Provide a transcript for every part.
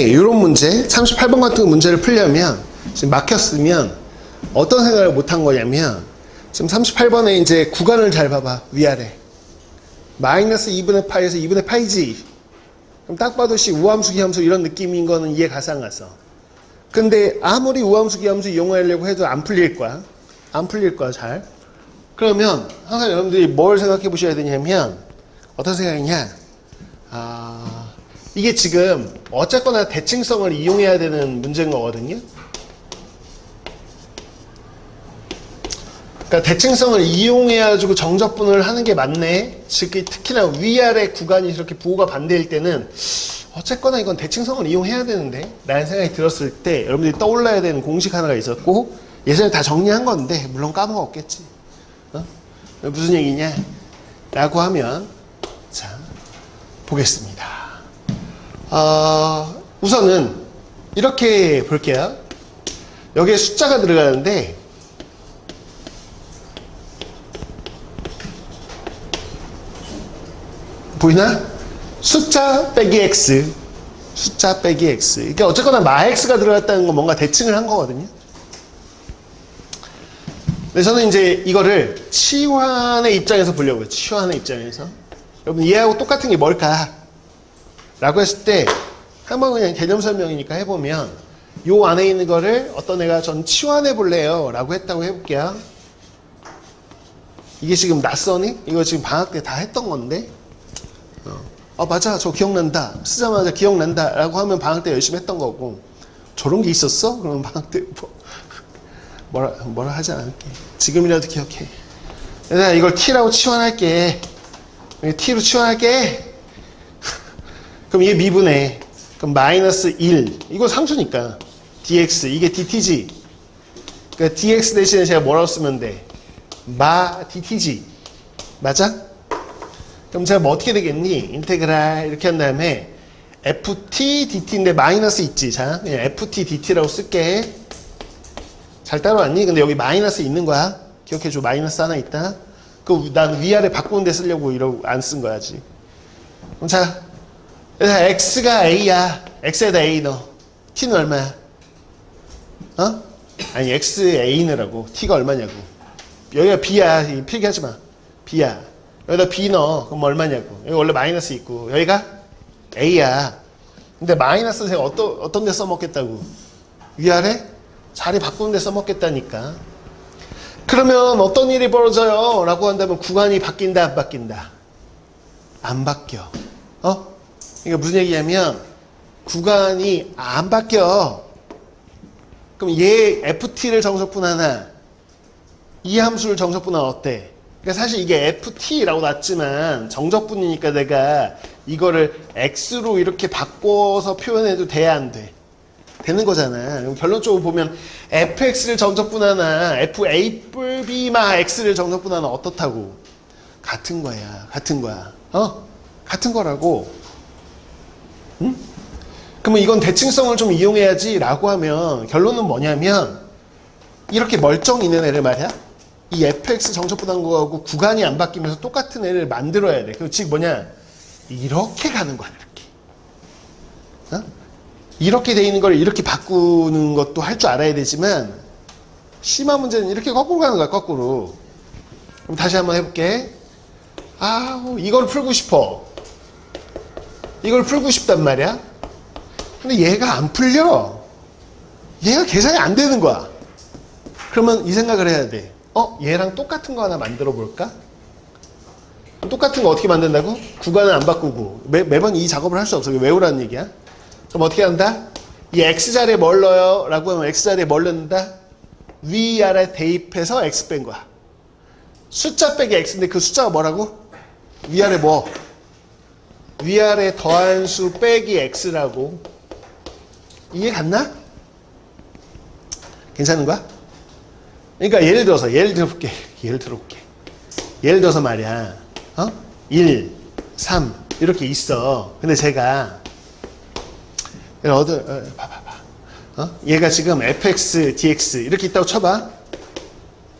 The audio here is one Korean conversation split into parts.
이런 문제, 38번 같은 문제를 풀려면 지금 막혔으면 어떤 생각을 못한 거냐면 지금 38번에 이제 구간을 잘 봐봐. 위아래 마이너스 2분의 파이에서 2분의 파이지. 그럼 딱 봐도 우함수 기함수 이런 느낌인 거는 이해 가상 가서. 근데 아무리 우함수 기함수 이용하려고 해도 안 풀릴 거야. 안 풀릴 거야 잘. 그러면 항상 여러분들이 뭘 생각해 보셔야 되냐면 어떤 생각이냐, 이게 지금 어쨌거나 대칭성을 이용해야 되는 문제인 거거든요. 그러니까 대칭성을 이용해가지고 정적분을 하는 게 맞네. 즉 특히나 위아래 구간이 이렇게 부호가 반대일 때는 어쨌거나 이건 대칭성을 이용해야 되는데 라는 생각이 들었을 때 여러분들이 떠올라야 되는 공식 하나가 있었고, 예전에 다 정리한 건데 물론 까먹었겠지. 무슨 얘기냐 라고 하면, 자 보겠습니다. 우선은 이렇게 볼게요. 여기에 숫자가 들어가는데 보이나? 숫자 빼기 x, 숫자 빼기 x. 그러니까 어쨌거나 마x가 들어갔다는 건 뭔가 대칭을 한 거거든요. 근데 저는 이제 이거를 치환의 입장에서 보려고요. 치환의 입장에서. 여러분 얘하고 똑같은 게 뭘까? 라고 했을 때 한번 그냥 개념 설명이니까 해보면, 요 안에 있는 거를 어떤 애가 전 치환해 볼래요 라고 했다고 해볼게요. 이게 지금 낯서니? 이거 지금 방학 때 다 했던 건데, 맞아 저 기억난다, 쓰자마자 기억난다 라고 하면 방학 때 열심히 했던 거고, 저런 게 있었어? 그러면 방학 때 뭐라 하지 않을게. 지금이라도 기억해. 내가 이걸 t라고 치환할게. t로 치환할게. 그럼 이게 미분해. 그럼 마이너스 1. 이거 상수니까. dx. 이게 dt지. 그러니까 dx 대신에 제가 뭐라고 쓰면 돼? 마 dt지. 맞아? 그럼 제가 뭐 어떻게 되겠니? 인테그랄 이렇게 한 다음에 ft dt인데 마이너스 있지. 자, 그냥 ft dt라고 쓸게. 잘 따라왔니? 근데 여기 마이너스 있는 거야. 기억해줘. 마이너스 하나 있다. 난 위아래 바꾸는 데 쓰려고 이러고 안 쓴 거야지. 그럼 자, x가 a야. x에다 a 넣어. t는 얼마야? 아니 x a 넣으라고. t가 얼마냐고. 여기가 b야. 필기하지 마. b야. 여기다 b 넣어. 그럼 얼마냐고. 여기 원래 마이너스 있고 여기가 a야. 근데 마이너스 제가 어떤 데 써먹겠다고? 위아래? 자리 바꾸는 데 써먹겠다니까. 그러면 어떤 일이 벌어져요? 라고 한다면 구간이 바뀐다 안 바뀐다? 안 바뀌어. 그러니까 무슨 얘기냐면 구간이 안 바뀌어. 그럼 얘 ft를 정석분하나 이 함수를 정석분하나 어때? 그러니까 사실 이게 ft라고 놨지만 정적분이니까 내가 이거를 x로 이렇게 바꿔서 표현해도 돼야 안 돼? 되는 거잖아. 그럼 결론적으로 보면 fx를 정적분하나 fab마 x를 정적분하나 어떻다고? 같은 거야. 같은 거야. 같은 거라고. 응? 그러면 이건 대칭성을 좀 이용해야지 라고 하면 결론은 뭐냐면, 이렇게 멀쩡히 있는 애를 말이야, 이 fx 정적분한 거하고 구간이 안 바뀌면서 똑같은 애를 만들어야 돼. 그 즉 뭐냐, 이렇게 가는 거야. 이렇게 이렇게 돼 있는 걸 이렇게 바꾸는 것도 할 줄 알아야 되지만, 심한 문제는 이렇게 거꾸로 가는 거야. 거꾸로. 그럼 다시 한번 해볼게. 이걸 풀고 싶어. 이걸 풀고 싶단 말이야. 근데 얘가 안 풀려. 얘가 계산이 안 되는 거야. 그러면 이 생각을 해야 돼. 얘랑 똑같은 거 하나 만들어 볼까? 똑같은 거 어떻게 만든다고? 구간을 안 바꾸고. 매번 이 작업을 할 수 없어. 외우라는 얘기야. 그럼 어떻게 한다? 이 x자리에 뭘 넣어요? 라고 하면 x자리에 뭘 넣는다? 위아래 대입해서 x 뺀 거야. 숫자 빼기 x인데 그 숫자가 뭐라고? 위아래 뭐? 위아래 더한 수 빼기 x라고. 이해 갔나? 괜찮은 거야? 그러니까 예를 들어볼게. 예를 들어서 말이야. 1, 3 이렇게 있어. 근데 제가 봐봐. 얘가 지금 fx, dx 이렇게 있다고 쳐봐.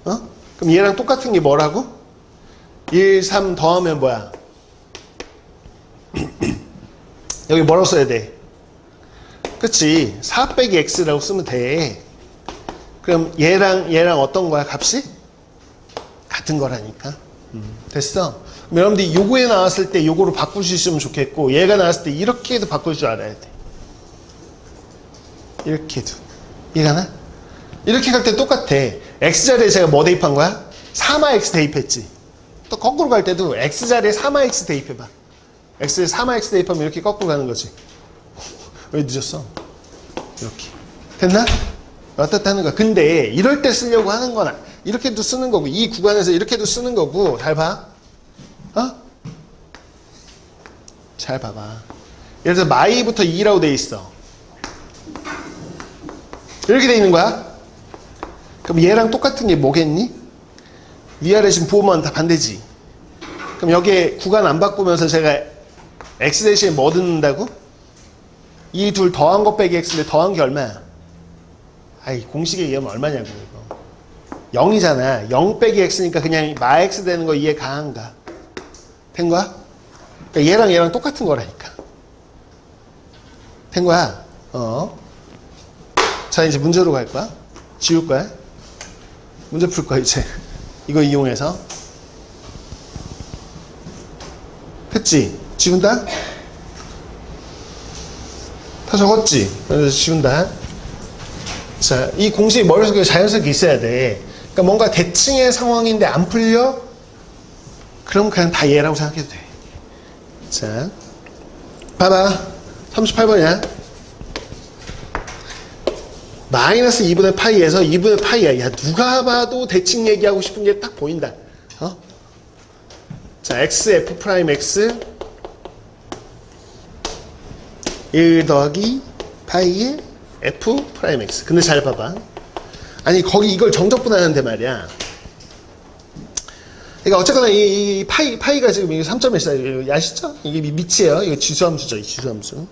그럼 얘랑 똑같은 게 뭐라고? 1, 3 더하면 뭐야? 여기 뭐라고 써야 돼? 그치? 4 빼기 x라고 쓰면 돼. 그럼 얘랑 어떤 거야? 값이? 같은 거라니까. 됐어? 그럼 여러분들이 요거에 나왔을 때 요거로 바꿀 수 있으면 좋겠고, 얘가 나왔을 때 이렇게도 바꿀 줄 알아야 돼. 이렇게도. 이해가나? 이렇게 갈 때 똑같아. x자리에 제가 뭐 대입한 거야? 3x 대입했지. 또 거꾸로 갈 때도 x자리에 3x 대입해봐. x에 3x 대입하면 이렇게 거꾸로 가는 거지. 왜 늦었어? 이렇게. 됐나? 어떻다는 거야. 근데 이럴 때 쓰려고 하는 건 이렇게도 쓰는 거고, 이 구간에서 이렇게도 쓰는 거고. 잘 봐. 어? 잘 봐봐. 예를 들어서 마이부터 2라고 돼 있어. 이렇게 돼 있는 거야. 그럼 얘랑 똑같은 게 뭐겠니? 위아래 지금 부호만 다 반대지. 그럼 여기에 구간 안 바꾸면서 제가 x 대신에 뭐 듣는다고? 이 둘 더한 거 빼기 x인데 더한 게 얼마야? 아이, 공식에 의하면 얼마냐고 이거. 0이잖아. 0 빼기 x니까 그냥 마 x 되는 거 이해 가한가? 된 거야? 그러니까 얘랑 똑같은 거라니까. 된 거야? 자, 이제 문제로 갈 거야. 지울 거야. 문제 풀 거야, 이제. 이거 이용해서. 했지? 지운다? 다 적었지? 그래서 지운다. 자, 이 공식이 머릿속에 자연스럽게 있어야 돼. 그러니까 뭔가 대칭의 상황인데 안 풀려? 그럼 그냥 다 얘라고 생각해도 돼. 자, 봐봐. 38번이야. 마이너스 2분의 파이에서 2분의 파이야. 야, 누가 봐도 대칭 얘기하고 싶은 게 딱 보인다. 자, x, f 프라임 x 1 더하기 파이에 f 프라임 x. 근데 잘 봐봐. 아니, 거기 이걸 정적분하는데 말이야. 그러니까 어쨌거나 이 파이가 지금 3.14. 아시죠? 이게 밑이에요. 이거 지수함수죠. 이 지수함수.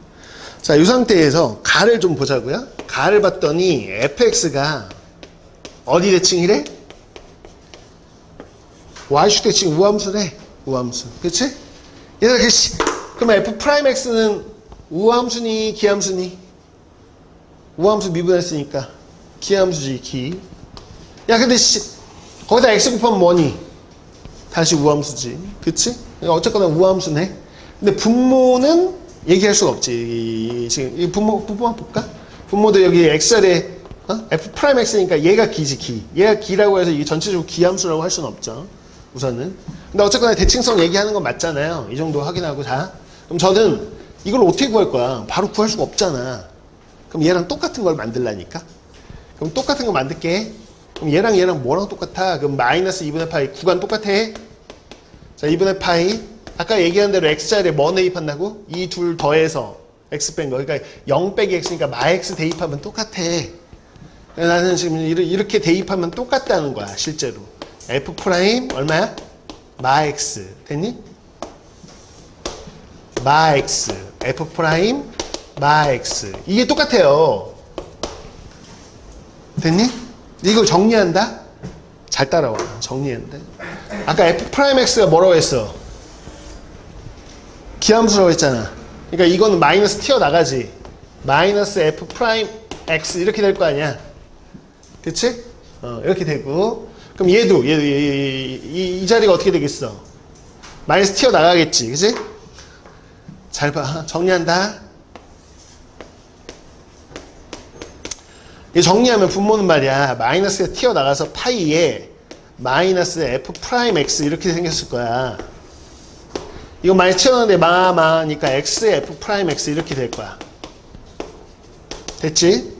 자, 이 상태에서 가를 좀 보자고요. 가를 봤더니 fx가 어디 대칭이래? y축 대칭 우함수래. 우함수. 그치? 얘들아, 그러면 f 프라임 x는 우함수니 기함수니? 우함수 미분했으니까 기함수지, 기. 야, 근데 거기다 x 곱하면 뭐니? 다시 우함수지. 그치? 어쨌거나 우함수네. 근데 분모는 얘기할 수가 없지. 지금 이 분모만 볼까? 분모도 여기 x자리에 f 프라임 x니까 얘가 기지, 기. 얘가 기라고 해서 이게 전체적으로 기함수라고 할 수는 없죠. 우선은. 근데 어쨌거나 대칭성 얘기하는 건 맞잖아요. 이 정도 확인하고 다. 그럼 저는 이걸 어떻게 구할 거야? 바로 구할 수가 없잖아. 그럼 얘랑 똑같은 걸 만들라니까? 그럼 똑같은 거 만들게. 그럼 얘랑 뭐랑 똑같아? 그럼 마이너스 2분의 파이 구간 똑같아? 자, 2분의 파이. 아까 얘기한 대로 x자리에 뭐 대입한다고? 이 둘 더해서 x 뺀 거. 그러니까 0 빼기 x니까 마 x 대입하면 똑같아. 나는 지금 이렇게 대입하면 똑같다는 거야, 실제로. f 프라임 얼마야? 마 x. 됐니? 마 x. f 프라임 마 x. 이게 똑같아요. 됐니? 이걸 정리한다? 잘 따라와. 정리한다. 아까 f 프라임 x가 뭐라고 했어? 기함수라고 했잖아. 그러니까 이거는 마이너스 튀어나가지. 마이너스 f 프라임 x 이렇게 될 거 아니야. 그치? 이렇게 되고. 그럼 얘도 이 자리가 어떻게 되겠어? 마이너스 튀어나가겠지. 그치? 잘 봐. 정리한다. 이 정리하면 분모는 말이야. 마이너스가 튀어나가서 파이에 마이너스 f 프라임 x 이렇게 생겼을 거야. 이거 많이 튀어나오는데 마니까 x f 프라임 x 이렇게 될 거야. 됐지?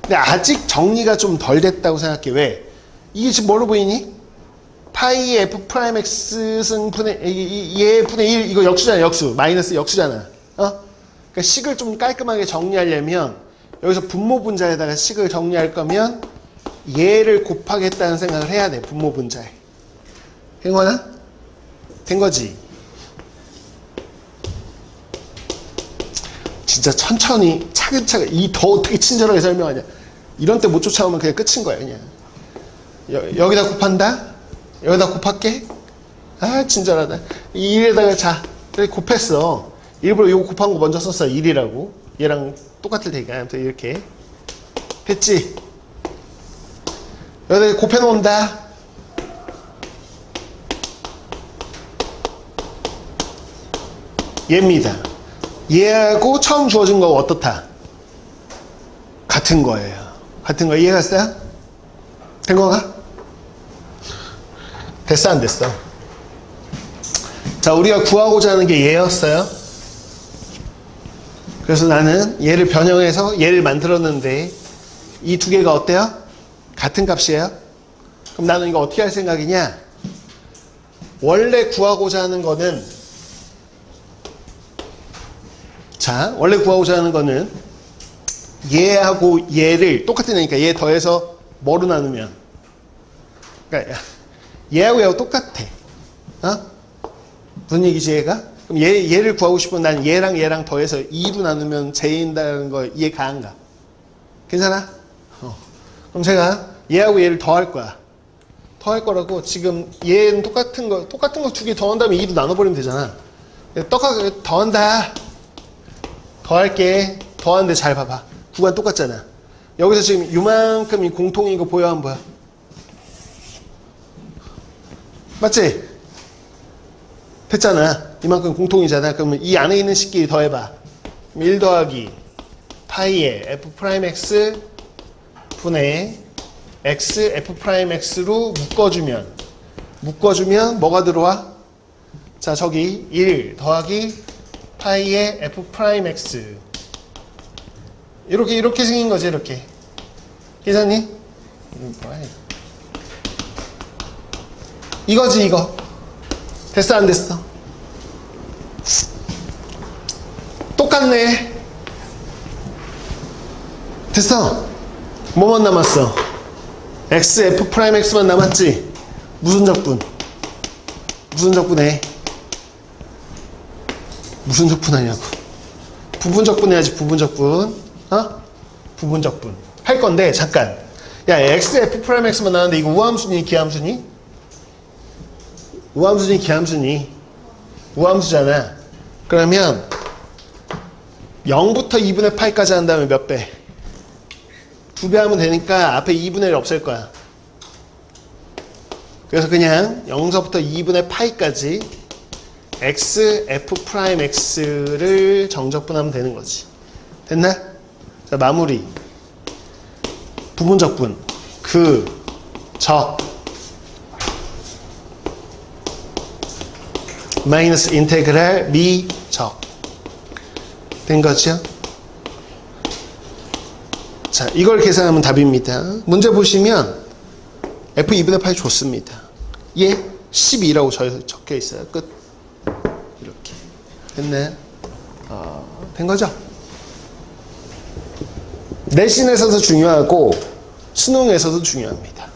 근데 아직 정리가 좀 덜 됐다고 생각해. 왜? 이게 지금 뭐로 보이니? 파이 f 프라임 x 승분의 얘 분의 1 이거 역수잖아. 역수. 마이너스 역수잖아. 그러니까 식을 좀 깔끔하게 정리하려면 여기서 분모 분자에다가 식을 정리할 거면 얘를 곱하겠다는 생각을 해야 돼. 분모 분자에. 된 거나? 된 거지. 진짜 천천히 차근차근 이 더 어떻게 친절하게 설명하냐. 이런 때 못 쫓아오면 그냥 끝인 거야. 그냥 여기다 곱한다. 여기다 곱할게. 아, 친절하다. 이 1에다가 자, 여기 곱했어. 일부러 이거 곱한 거 먼저 썼어. 1이라고. 얘랑 똑같을 테니까. 아무튼 이렇게. 됐지? 여기다 곱해놓는다. 얘입니다. 얘하고 처음 주어진 거 어떻다? 같은 거예요. 같은 거 이해갔어요? 된 건가? 됐어 안 됐어? 자, 우리가 구하고자 하는 게 얘였어요. 그래서 나는 얘를 변형해서 얘를 만들었는데 이 두 개가 어때요? 같은 값이에요? 그럼 나는 이거 어떻게 할 생각이냐? 원래 구하고자 하는 거는, 자, 원래 구하고자 하는 거는 얘하고 얘를 똑같은 애니까 얘 더해서 뭐로 나누면, 그러니까 얘하고 얘하고 똑같아. 어? 무슨 얘기지 얘가? 그럼 얘를 구하고 싶으면 난 얘랑 더해서 2로 나누면 제인다는 거 이해 가안가? 괜찮아? 그럼 제가 얘하고 얘를 더할 거야. 더할 거라고. 지금 얘는 똑같은 거 두 개 더한 다음에 2로 나눠버리면 되잖아. 더한다. 더할게. 더하는데 잘 봐봐. 구간 똑같잖아. 여기서 지금 요만큼 이 공통인 거 보여 안 보여? 맞지? 됐잖아. 이만큼 공통이잖아. 그러면 이 안에 있는 식끼리 더해봐. 1 더하기 파이에 f 프라임 x 분의 x f 프라임 x로 묶어주면 뭐가 들어와? 자, 저기 1 더하기 파이에 f 프라임 x 이렇게 생긴 거지. 이렇게 계산이 이거지. 이거 됐어 안 됐어? 똑같네. 됐어. 뭐만 남았어? x f 프라임 x만 남았지. 무슨 적분? 무슨 적분해? 무슨 적분하냐고. 부분적분 해야지. 부분적분. 어? 부분적분 할 건데 잠깐. 야, x f 프라임 x만 나왔는데 이거 우함수니 기함수니? 우함수니 기함수니? 우함수잖아. 그러면 0부터 2분의 파이까지 한 다음에 몇 배? 2배 하면 되니까 앞에 2분의 1 없앨 거야. 그래서 그냥 0서부터 2분의 파이까지 x, f 프라임 x를 정적분하면 되는 거지. 됐나? 자, 마무리. 부분적분. 마이너스 인테그랄 미적. 된 거죠? 자, 이걸 계산하면 답입니다. 문제 보시면 f 2분의 8 좋습니다. 얘 12라고 적혀 있어요. 끝. 이렇게. 됐네. 된 거죠? 내신에서도 중요하고 수능에서도 중요합니다.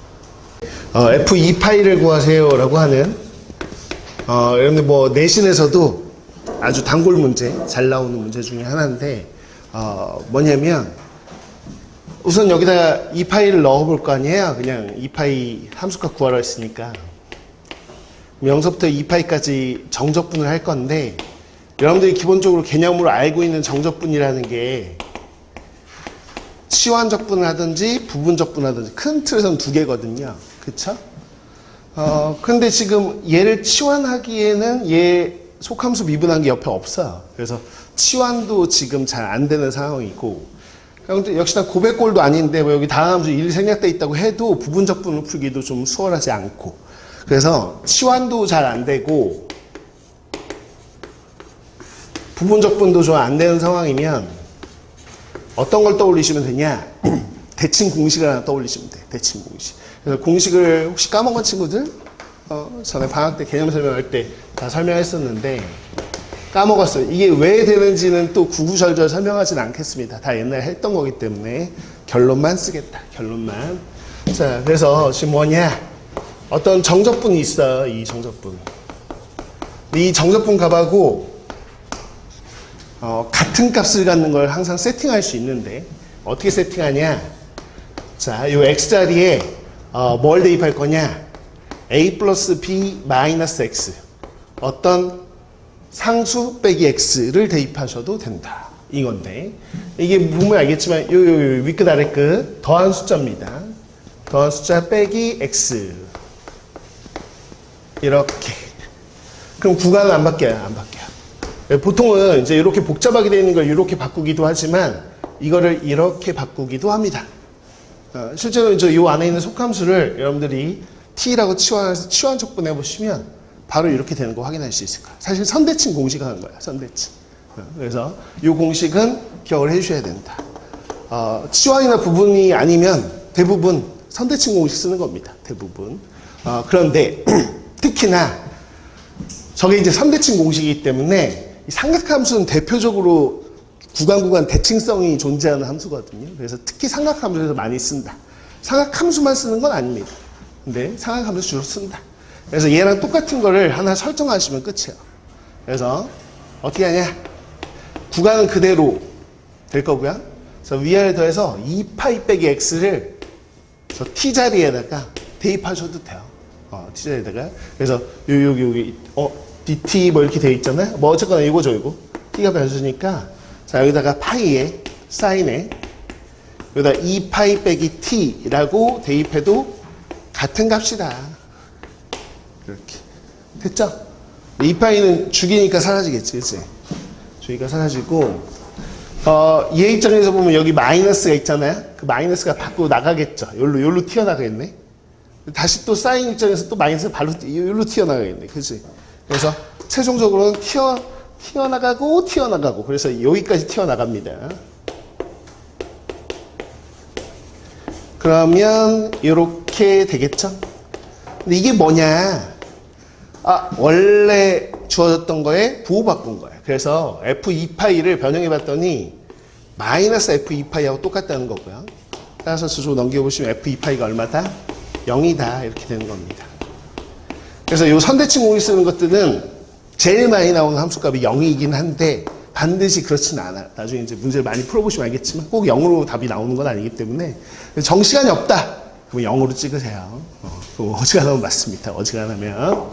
f2파이를 구하세요라고 하는 여러분들 뭐 내신에서도 아주 단골 문제 잘 나오는 문제 중에 하나인데 뭐냐면 우선 여기다 2파이를 넣어볼 거 아니에요. 그냥 2파이 함수값 구하라 했으니까 0서부터 2파이까지 정적분을 할 건데 여러분들이 기본적으로 개념으로 알고 있는 정적분이라는 게 치환적분을 하든지 부분적분을 하든지 큰 틀에서는 두 개거든요. 그쵸? 근데 지금 얘를 치환하기에는 얘 속함수 미분한 게 옆에 없어요. 그래서 치환도 지금 잘 안 되는 상황이고, 역시나 고백골도 아닌데 뭐 여기 다항함수 1이 생략돼 있다고 해도 부분적분을 풀기도 좀 수월하지 않고, 그래서 치환도 잘 안 되고 부분적분도 좀 안 되는 상황이면 어떤 걸 떠올리시면 되냐? 대칭 공식을 하나 떠올리시면 돼. 대칭 공식. 그래서 공식을 혹시 까먹은 친구들 전에 방학 때 개념 설명할 때 다 설명했었는데 까먹었어요. 이게 왜 되는지는 또 구구절절 설명하진 않겠습니다. 다 옛날에 했던 거기 때문에 결론만 쓰겠다. 결론만. 자, 그래서 지금 뭐냐? 어떤 정적분이 있어. 이 정적분. 이 정적분 값하고 같은 값을 갖는 걸 항상 세팅할 수 있는데 어떻게 세팅하냐? 자, 요 x자리에 뭘 대입할 거냐? a 플러스 b 마이너스 x 어떤 상수 빼기 x를 대입하셔도 된다. 인 건데 이게 보면 알겠지만 요 위끝 아래 끝 더한 숫자입니다. 더한 숫자 빼기 x 이렇게. 그럼 구간은 안 바뀌어요. 안 바뀌어요. 보통은 이제 이렇게 복잡하게 되어 있는 걸 이렇게 바꾸기도 하지만 이거를 이렇게 바꾸기도 합니다. 실제로 이제 이 안에 있는 속함수를 여러분들이 t라고 치환적분 해보시면 바로 이렇게 되는 거 확인할 수 있을 거예요. 사실 선대칭 공식을 하는 거예요. 선대칭. 그래서 이 공식은 기억을 해주셔야 된다. 치환이나 부분이 아니면 대부분 선대칭 공식 쓰는 겁니다. 대부분. 그런데 특히나 저게 이제 선대칭 공식이기 때문에 이 삼각함수는 대표적으로 구간 대칭성이 존재하는 함수거든요. 그래서 특히 삼각함수에서 많이 쓴다. 삼각함수만 쓰는 건 아닙니다. 근데 삼각함수 주로 쓴다. 그래서 얘랑 똑같은 거를 하나 설정하시면 끝이에요. 그래서 어떻게 하냐? 구간은 그대로 될 거고요. 그래서 위아래 더해서 2파이 빼기 x를 저 t 자리에다가 대입하셔도 돼요. t 자리에다가. 그래서 여기 dt 뭐 이렇게 되어 있잖아요. 뭐 어쨌거나 이거죠, 이거. t가 변수니까 자 여기다가 파이에 사인에 여기다 2파이 빼기 t라고 대입해도 같은 값이다. 이렇게 됐죠? 2파이는 죽이니까 사라지겠지, 그치? 죽이니까 사라지고 얘 입장에서 보면 여기 마이너스가 있잖아요. 그 마이너스가 밖으로 나가겠죠. 여기로 튀어나가겠네. 다시 또 사인 입장에서 또 마이너스가 발로 여기로 튀어나가겠네, 그치? 그래서 최종적으로는 튀어나가고 그래서 여기까지 튀어나갑니다. 그러면 이렇게 되겠죠? 근데 이게 뭐냐? 원래 주어졌던 거에 부호 바꾼 거예요. 그래서 f2파이를 변형해 봤더니 마이너스 f2파이하고 똑같다는 거고요. 따라서 수조 넘겨보시면 f2파이가 얼마다? 0이다. 이렇게 되는 겁니다. 그래서 이 선대칭 공식 쓰는 것들은 제일 많이 나오는 함수값이 0이긴 한데 반드시 그렇지는 않아요. 나중에 이제 문제를 많이 풀어보시면 알겠지만 꼭 0으로 답이 나오는 건 아니기 때문에 정시간이 없다. 그럼 0으로 찍으세요. 그럼 어지간하면 맞습니다. 어지간하면.